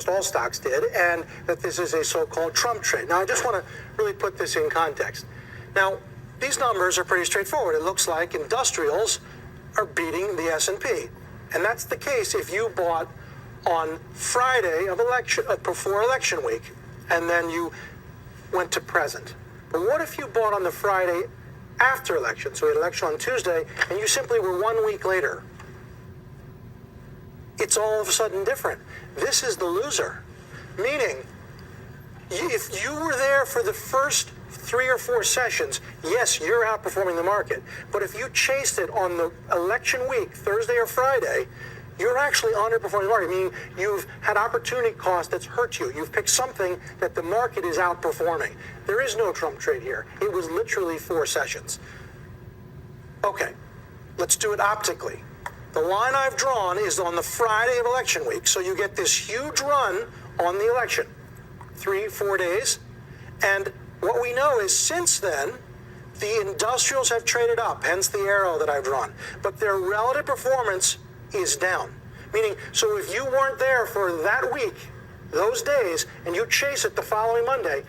almost all stocks did, and that this is a so-called Trump trade. Now, I just want to really put this in context. Now, these numbers are pretty straightforward. It looks like industrials are beating the S&P. And that's the case if you bought on Friday of before election week, and then you went to present. But what if you bought on the Friday after election? So we had election on Tuesday, and you simply were 1 week later. It's all of a sudden different. This is the loser. Meaning, if you were there for the first 3 or 4 sessions, yes, you're outperforming the market. But if you chased it on the election week, Thursday or Friday, you're actually underperforming the market, meaning you've had opportunity cost that's hurt you. You've picked something that the market is outperforming. There is no Trump trade here. It was literally 4 sessions. Okay, let's do it optically. The line I've drawn is on the Friday of election week, so you get this huge run on the election, 3-4 days, and what we know is since then, the industrials have traded up, hence the arrow that I've drawn, but their relative performance is down. Meaning, so if you weren't there for that week, those days, and you chase it the following Monday,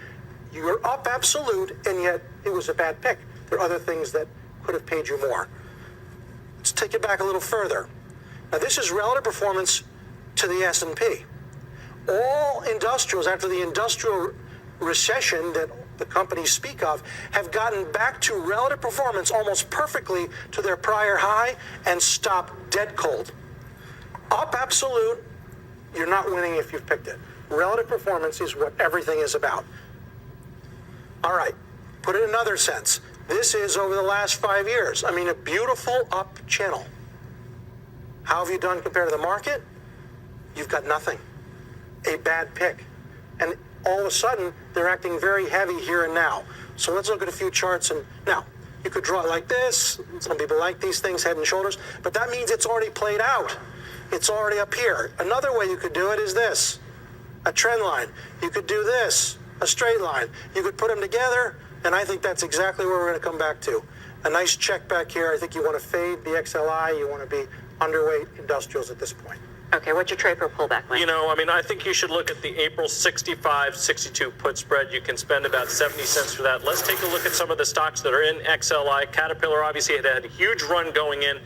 you're up absolute, and yet it was a bad pick. There are other things that could have paid you more. Let's take it back a little further. Now, this is relative performance to the S&P. All industrials, after the industrial recession that the companies speak of, have gotten back to relative performance almost perfectly to their prior high and stopped dead cold. Up absolute, you're not winning if you've picked it. Relative performance is what everything is about. All right, put it in another sense. This is over the last 5 years. I mean, a beautiful up channel. How have you done compared to the market? You've got nothing. A bad pick. And all of a sudden, they're acting very heavy here and now. So let's look at a few charts. And now, you could draw it like this. Some people like these things, head and shoulders. But that means it's already played out. It's already up here. Another way you could do it is this. A trend line. You could do this. A straight line. You could put them together. And I think that's exactly where we're going to come back to. A nice check back here. I think you want to fade the XLI. You want to be underweight industrials at this point. Okay, what's your trade for pullback, Mike? You know, I mean, I think you should look at the April 65-62 put spread. You can spend about 70 cents for that. Let's take a look at some of the stocks that are in XLI. Caterpillar obviously had a huge run going in.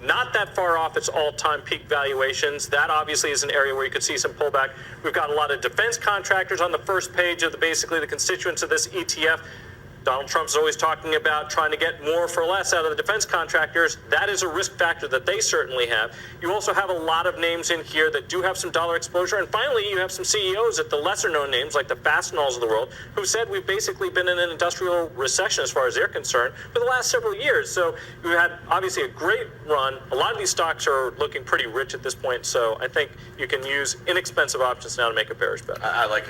Not that far off its all-time peak valuations. That obviously is an area where you could see some pullback. We've got a lot of defense contractors on the first page of basically the constituents of this ETF. Donald Trump's always talking about trying to get more for less out of the defense contractors. That is a risk factor that they certainly have. You also have a lot of names in here that do have some dollar exposure. And finally, you have some CEOs at the lesser-known names like the Fastenals of the world who said we've basically been in an industrial recession as far as they're concerned for the last several years. So you had obviously a great run. A lot of these stocks are looking pretty rich at this point. So I think you can use inexpensive options now to make a bearish bet. I like his